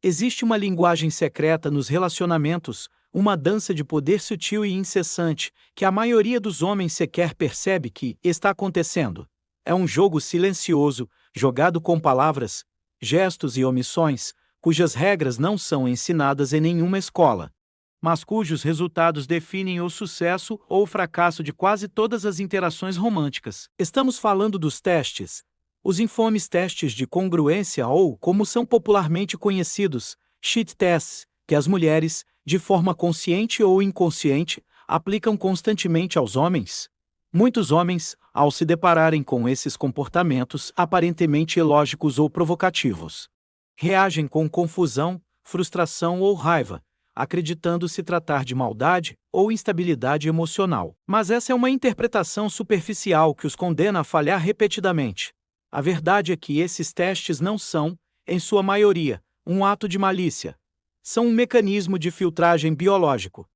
Existe uma linguagem secreta nos relacionamentos, uma dança de poder sutil e incessante, que a maioria dos homens sequer percebe que está acontecendo. É um jogo silencioso, jogado com palavras, gestos e omissões, cujas regras não são ensinadas em nenhuma escola, mas cujos resultados definem o sucesso ou o fracasso de quase todas as interações românticas. Estamos falando dos testes. Os infames testes de congruência ou, como são popularmente conhecidos, shit tests, que as mulheres, de forma consciente ou inconsciente, aplicam constantemente aos homens. Muitos homens, ao se depararem com esses comportamentos aparentemente ilógicos ou provocativos, reagem com confusão, frustração ou raiva, acreditando se tratar de maldade ou instabilidade emocional. Mas essa é uma interpretação superficial que os condena a falhar repetidamente. A verdade é que esses testes não são, em sua maioria, um ato de malícia. São um mecanismo de filtragem biológico.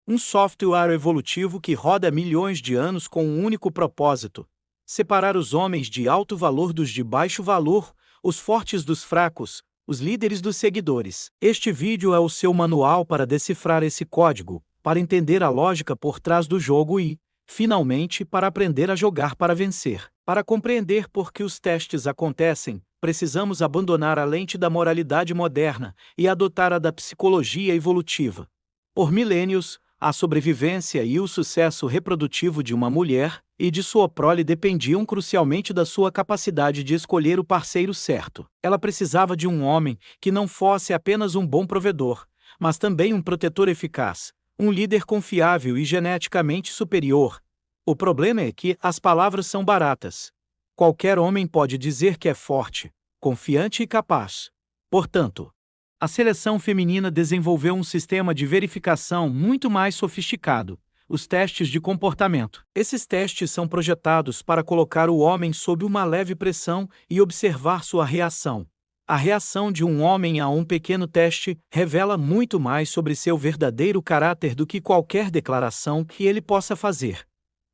Um software evolutivo que roda há milhões de anos com um único propósito: separar os homens de alto valor dos de baixo valor, os fortes dos fracos, os líderes dos seguidores. Este vídeo é o seu manual para decifrar esse código, para entender a lógica por trás do jogo e, finalmente, para aprender a jogar para vencer. Para compreender por que os testes acontecem, precisamos abandonar a lente da moralidade moderna e adotar a da psicologia evolutiva. Por milênios, a sobrevivência e o sucesso reprodutivo de uma mulher e de sua prole dependiam crucialmente da sua capacidade de escolher o parceiro certo. Ela precisava de um homem que não fosse apenas um bom provedor, mas também um protetor eficaz, um líder confiável e geneticamente superior. O problema é que as palavras são baratas. Qualquer homem pode dizer que é forte, confiante e capaz. Portanto, a seleção feminina desenvolveu um sistema de verificação muito mais sofisticado: os testes de comportamento. Esses testes são projetados para colocar o homem sob uma leve pressão e observar sua reação. A reação de um homem a um pequeno teste revela muito mais sobre seu verdadeiro caráter do que qualquer declaração que ele possa fazer.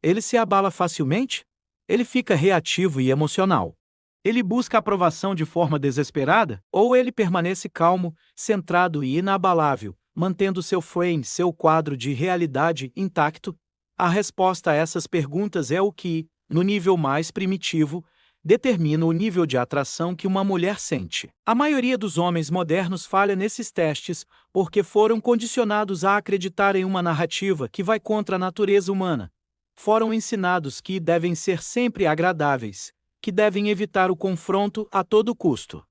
Ele se abala facilmente? Ele fica reativo e emocional? Ele busca aprovação de forma desesperada? Ou ele permanece calmo, centrado e inabalável, mantendo seu quadro de realidade intacto? A resposta a essas perguntas é o que, no nível mais primitivo, determina o nível de atração que uma mulher sente. A maioria dos homens modernos falha nesses testes porque foram condicionados a acreditar em uma narrativa que vai contra a natureza humana. Foram ensinados que devem ser sempre agradáveis, que devem evitar o confronto a todo custo,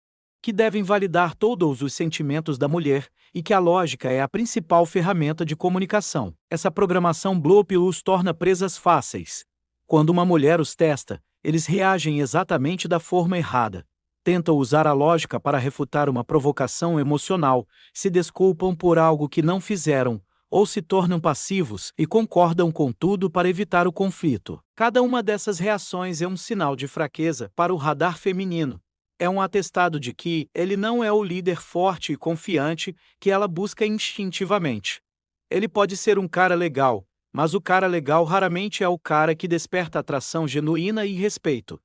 que devem validar todos os sentimentos da mulher e que a lógica é a principal ferramenta de comunicação. Essa programação Bloop os torna presas fáceis. Quando uma mulher os testa, eles reagem exatamente da forma errada. Tentam usar a lógica para refutar uma provocação emocional, se desculpam por algo que não fizeram, ou se tornam passivos e concordam com tudo para evitar o conflito. Cada uma dessas reações é um sinal de fraqueza para o radar feminino. É um atestado de que ele não é o líder forte e confiante que ela busca instintivamente. Ele pode ser um cara legal, mas o cara legal raramente é o cara que desperta atração genuína e respeito.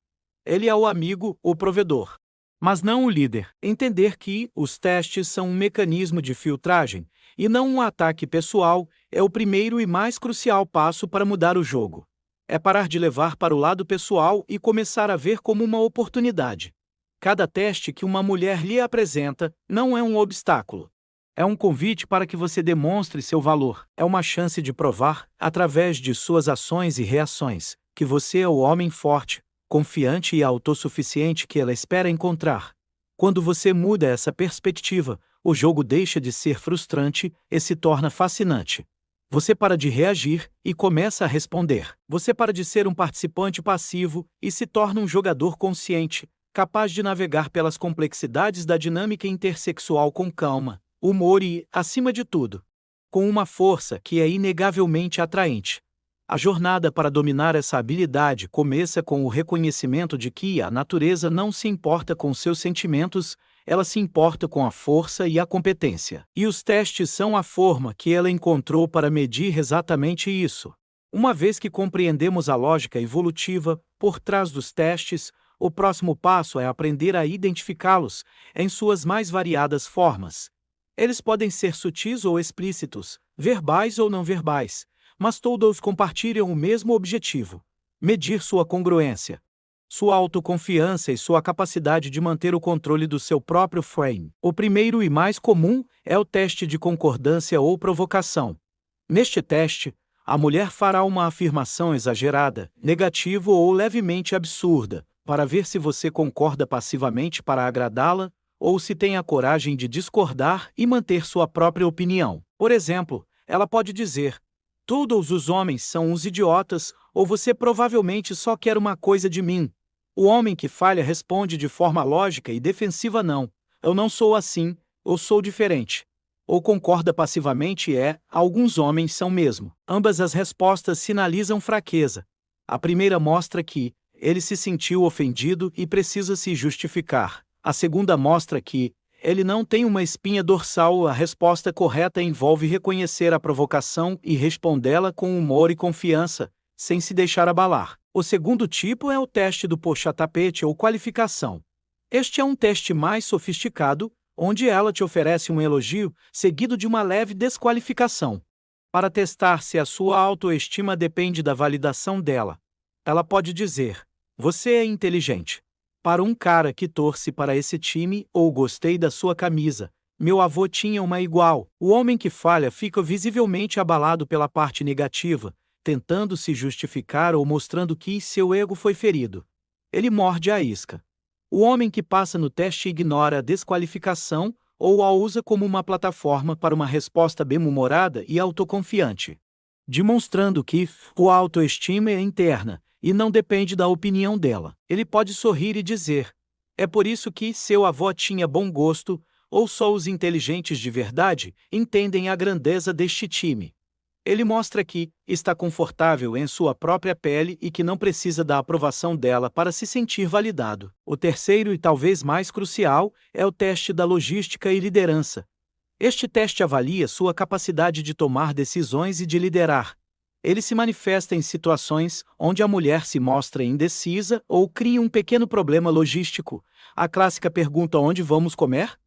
Ele é o amigo, o provedor, mas não o líder. Entender que os testes são um mecanismo de filtragem e não um ataque pessoal é o primeiro e mais crucial passo para mudar o jogo. É parar de levar para o lado pessoal e começar a ver como uma oportunidade. Cada teste que uma mulher lhe apresenta não é um obstáculo. É um convite para que você demonstre seu valor. É uma chance de provar, através de suas ações e reações, que você é o homem forte, confiante e autossuficiente que ela espera encontrar. Quando você muda essa perspectiva, o jogo deixa de ser frustrante e se torna fascinante. Você para de reagir e começa a responder. Você para de ser um participante passivo e se torna um jogador consciente, capaz de navegar pelas complexidades da dinâmica intersexual com calma, humor e, acima de tudo, com uma força que é inegavelmente atraente. A jornada para dominar essa habilidade começa com o reconhecimento de que a natureza não se importa com seus sentimentos, ela se importa com a força e a competência. E os testes são a forma que ela encontrou para medir exatamente isso. Uma vez que compreendemos a lógica evolutiva por trás dos testes, o próximo passo é aprender a identificá-los em suas mais variadas formas. Eles podem ser sutis ou explícitos, verbais ou não verbais, mas todos compartilham o mesmo objetivo: medir sua congruência, sua autoconfiança e sua capacidade de manter o controle do seu próprio frame. O primeiro e mais comum é o teste de concordância ou provocação. Neste teste, a mulher fará uma afirmação exagerada, negativa ou levemente absurda, para ver se você concorda passivamente para agradá-la, ou se tem a coragem de discordar e manter sua própria opinião. Por exemplo, ela pode dizer: todos os homens são uns idiotas, ou você provavelmente só quer uma coisa de mim. O homem que falha responde de forma lógica e defensiva: não, eu não sou assim, eu sou diferente. Ou concorda passivamente e alguns homens são mesmo. Ambas as respostas sinalizam fraqueza. A primeira mostra que ele se sentiu ofendido e precisa se justificar. A segunda mostra que ele não tem uma espinha dorsal. A resposta correta envolve reconhecer a provocação e respondê-la com humor e confiança, sem se deixar abalar. O segundo tipo é o teste do puxa-tapete ou qualificação. Este é um teste mais sofisticado, onde ela te oferece um elogio, seguido de uma leve desqualificação. Para testar se a sua autoestima depende da validação dela, ela pode dizer: você é inteligente. Para um cara que torce para esse time, ou gostei da sua camisa, meu avô tinha uma igual. O homem que falha fica visivelmente abalado pela parte negativa, tentando se justificar ou mostrando que seu ego foi ferido. Ele morde a isca. O homem que passa no teste ignora a desqualificação ou a usa como uma plataforma para uma resposta bem-humorada e autoconfiante, demonstrando que a autoestima é interna e não depende da opinião dela. Ele pode sorrir e dizer: é por isso que seu avô tinha bom gosto, ou só os inteligentes de verdade entendem a grandeza deste time. Ele mostra que está confortável em sua própria pele e que não precisa da aprovação dela para se sentir validado. O terceiro e talvez mais crucial é o teste da logística e liderança. Este teste avalia sua capacidade de tomar decisões e de liderar. Ele se manifesta em situações onde a mulher se mostra indecisa ou cria um pequeno problema logístico. A clássica pergunta: onde vamos comer?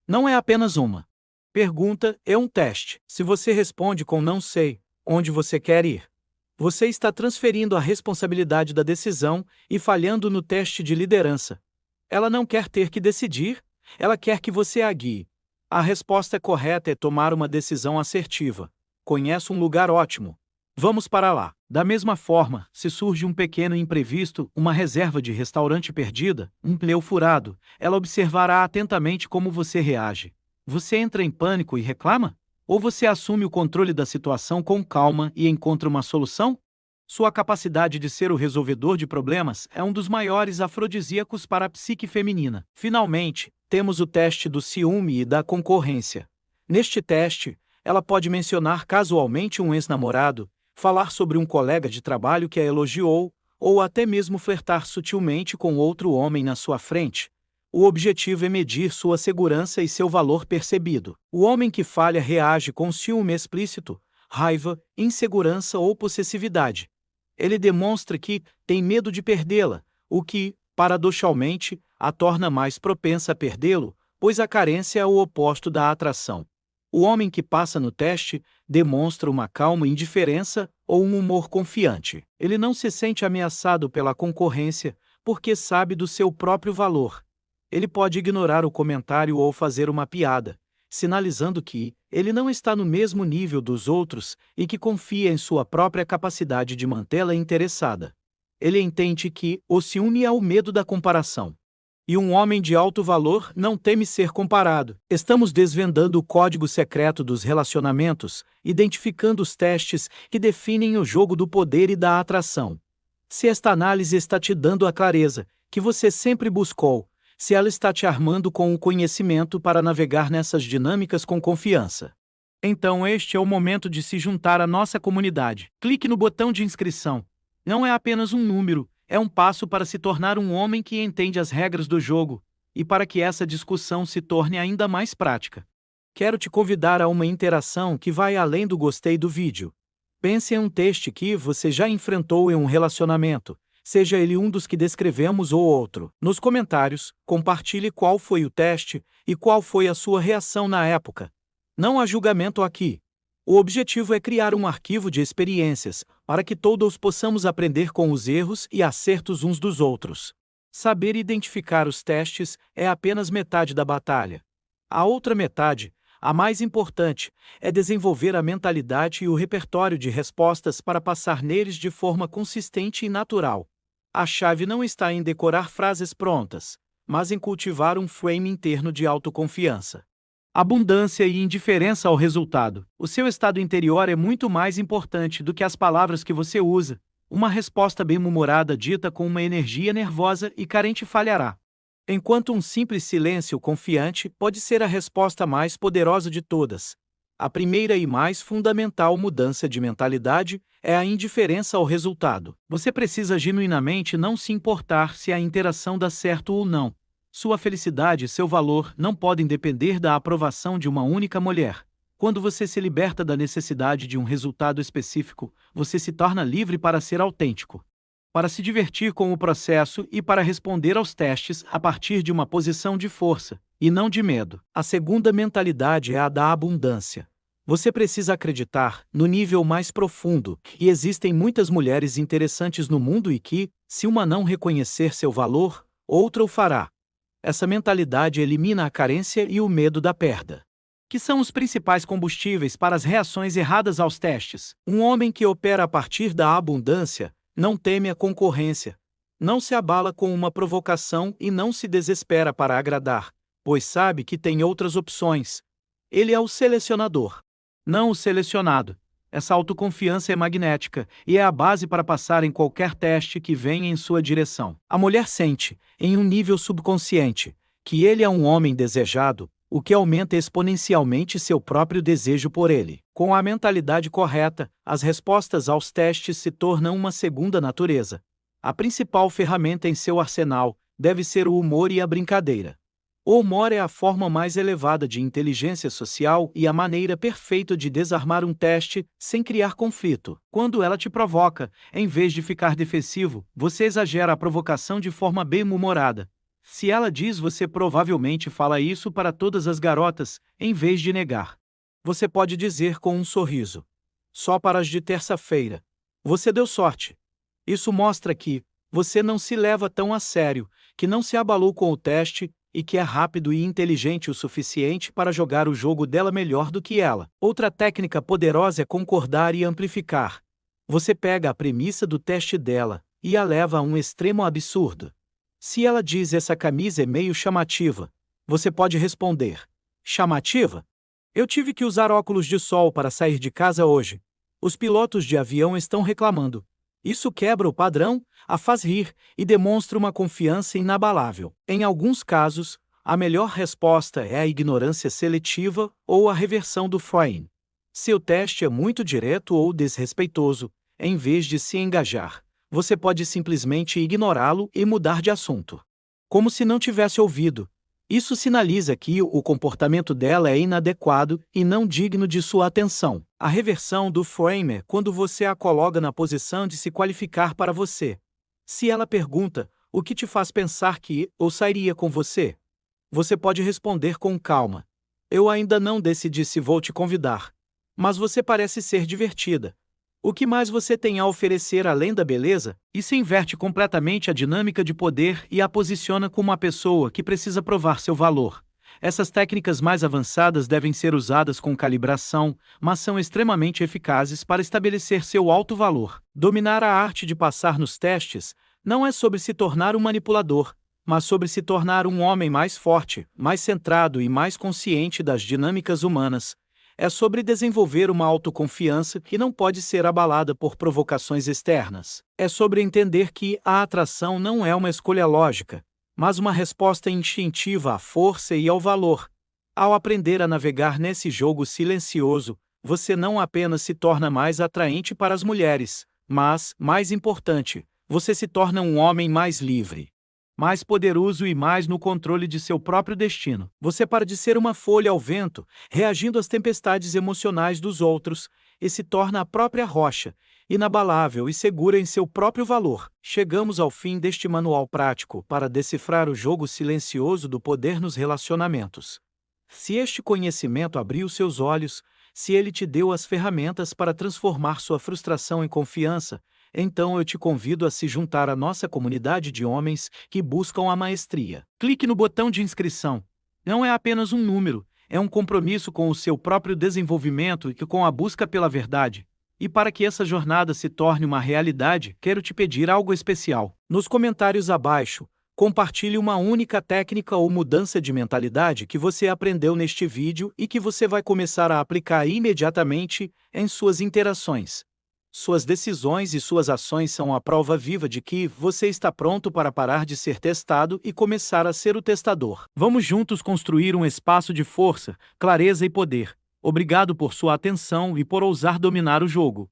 Não é apenas uma pergunta, é um teste. Se você responde com não sei, onde você quer ir, você está transferindo a responsabilidade da decisão e falhando no teste de liderança. Ela não quer ter que decidir, ela quer que você a guie. A resposta correta é tomar uma decisão assertiva. Conheço um lugar ótimo. Vamos para lá. Da mesma forma, se surge um pequeno imprevisto, uma reserva de restaurante perdida, um pneu furado, ela observará atentamente como você reage. Você entra em pânico e reclama? Ou você assume o controle da situação com calma e encontra uma solução? Sua capacidade de ser o resolvedor de problemas é um dos maiores afrodisíacos para a psique feminina. Finalmente, temos o teste do ciúme e da concorrência. Neste teste, ela pode mencionar casualmente um ex-namorado, falar sobre um colega de trabalho que a elogiou, ou até mesmo flertar sutilmente com outro homem na sua frente. O objetivo é medir sua segurança e seu valor percebido. O homem que falha reage com ciúme explícito, raiva, insegurança ou possessividade. Ele demonstra que tem medo de perdê-la, o que, paradoxalmente, a torna mais propensa a perdê-lo, pois a carência é o oposto da atração. O homem que passa no teste demonstra uma calma indiferença ou um humor confiante. Ele não se sente ameaçado pela concorrência, porque sabe do seu próprio valor. Ele pode ignorar o comentário ou fazer uma piada, sinalizando que ele não está no mesmo nível dos outros e que confia em sua própria capacidade de mantê-la interessada. Ele entende que o ciúme é o medo da comparação. E um homem de alto valor não teme ser comparado. Estamos desvendando o código secreto dos relacionamentos, identificando os testes que definem o jogo do poder e da atração. Se esta análise está te dando a clareza que você sempre buscou, se ela está te armando com o conhecimento para navegar nessas dinâmicas com confiança, então este é o momento de se juntar à nossa comunidade. Clique no botão de inscrição. Não é apenas um número, é um passo para se tornar um homem que entende as regras do jogo, e para que essa discussão se torne ainda mais prática. Quero te convidar a uma interação que vai além do gostei do vídeo. Pense em um teste que você já enfrentou em um relacionamento, seja ele um dos que descrevemos ou outro. Nos comentários, compartilhe qual foi o teste e qual foi a sua reação na época. Não há julgamento aqui. O objetivo é criar um arquivo de experiências, para que todos possamos aprender com os erros e acertos uns dos outros. Saber identificar os testes é apenas metade da batalha. A outra metade, a mais importante, é desenvolver a mentalidade e o repertório de respostas para passar neles de forma consistente e natural. A chave não está em decorar frases prontas, mas em cultivar um frame interno de autoconfiança. Abundância e indiferença ao resultado. O seu estado interior é muito mais importante do que as palavras que você usa. Uma resposta bem-humorada dita com uma energia nervosa e carente falhará. Enquanto um simples silêncio confiante pode ser a resposta mais poderosa de todas. A primeira e mais fundamental mudança de mentalidade é a indiferença ao resultado. Você precisa genuinamente não se importar se a interação dá certo ou não. Sua felicidade e seu valor não podem depender da aprovação de uma única mulher. Quando você se liberta da necessidade de um resultado específico, você se torna livre para ser autêntico, para se divertir com o processo e para responder aos testes a partir de uma posição de força, e não de medo. A segunda mentalidade é a da abundância. Você precisa acreditar, no nível mais profundo, que existem muitas mulheres interessantes no mundo e que, se uma não reconhecer seu valor, outra o fará. Essa mentalidade elimina a carência e o medo da perda, que são os principais combustíveis para as reações erradas aos testes. Um homem que opera a partir da abundância não teme a concorrência, não se abala com uma provocação e não se desespera para agradar, pois sabe que tem outras opções. Ele é o selecionador, não o selecionado. Essa autoconfiança é magnética e é a base para passar em qualquer teste que venha em sua direção. A mulher sente, em um nível subconsciente, que ele é um homem desejado, o que aumenta exponencialmente seu próprio desejo por ele. Com a mentalidade correta, as respostas aos testes se tornam uma segunda natureza. A principal ferramenta em seu arsenal deve ser o humor e a brincadeira. O humor é a forma mais elevada de inteligência social e a maneira perfeita de desarmar um teste sem criar conflito. Quando ela te provoca, em vez de ficar defensivo, você exagera a provocação de forma bem-humorada. Se ela diz, você provavelmente fala isso para todas as garotas, em vez de negar. Você pode dizer com um sorriso: só para as de terça-feira. Você deu sorte. Isso mostra que você não se leva tão a sério, que não se abalou com o teste e que é rápido e inteligente o suficiente para jogar o jogo dela melhor do que ela. Outra técnica poderosa é concordar e amplificar. Você pega a premissa do teste dela e a leva a um extremo absurdo. Se ela diz, essa camisa é meio chamativa, você pode responder: chamativa? Eu tive que usar óculos de sol para sair de casa hoje. Os pilotos de avião estão reclamando. Isso quebra o padrão, a faz rir e demonstra uma confiança inabalável. Em alguns casos, a melhor resposta é a ignorância seletiva ou a reversão do frame. Seu teste é muito direto ou desrespeitoso, em vez de se engajar, você pode simplesmente ignorá-lo e mudar de assunto, como se não tivesse ouvido. Isso sinaliza que o comportamento dela é inadequado e não digno de sua atenção. A reversão do frame é quando você a coloca na posição de se qualificar para você. Se ela pergunta, o que te faz pensar que ou sairia com você? Você pode responder com calma: eu ainda não decidi se vou te convidar, mas você parece ser divertida. O que mais você tem a oferecer além da beleza? Isso inverte completamente a dinâmica de poder e a posiciona como uma pessoa que precisa provar seu valor. Essas técnicas mais avançadas devem ser usadas com calibração, mas são extremamente eficazes para estabelecer seu alto valor. Dominar a arte de passar nos testes não é sobre se tornar um manipulador, mas sobre se tornar um homem mais forte, mais centrado e mais consciente das dinâmicas humanas. É sobre desenvolver uma autoconfiança que não pode ser abalada por provocações externas. É sobre entender que a atração não é uma escolha lógica, mas uma resposta instintiva à força e ao valor. Ao aprender a navegar nesse jogo silencioso, você não apenas se torna mais atraente para as mulheres, mas, mais importante, você se torna um homem mais livre, mais poderoso e mais no controle de seu próprio destino. Você para de ser uma folha ao vento, reagindo às tempestades emocionais dos outros, e se torna a própria rocha, inabalável e segura em seu próprio valor. Chegamos ao fim deste manual prático para decifrar o jogo silencioso do poder nos relacionamentos. Se este conhecimento abriu seus olhos, se ele te deu as ferramentas para transformar sua frustração em confiança, então eu te convido a se juntar à nossa comunidade de homens que buscam a maestria. Clique no botão de inscrição. Não é apenas um número, é um compromisso com o seu próprio desenvolvimento e com a busca pela verdade. E para que essa jornada se torne uma realidade, quero te pedir algo especial. Nos comentários abaixo, compartilhe uma única técnica ou mudança de mentalidade que você aprendeu neste vídeo e que você vai começar a aplicar imediatamente em suas interações. Suas decisões e suas ações são a prova viva de que você está pronto para parar de ser testado e começar a ser o testador. Vamos juntos construir um espaço de força, clareza e poder. Obrigado por sua atenção e por ousar dominar o jogo.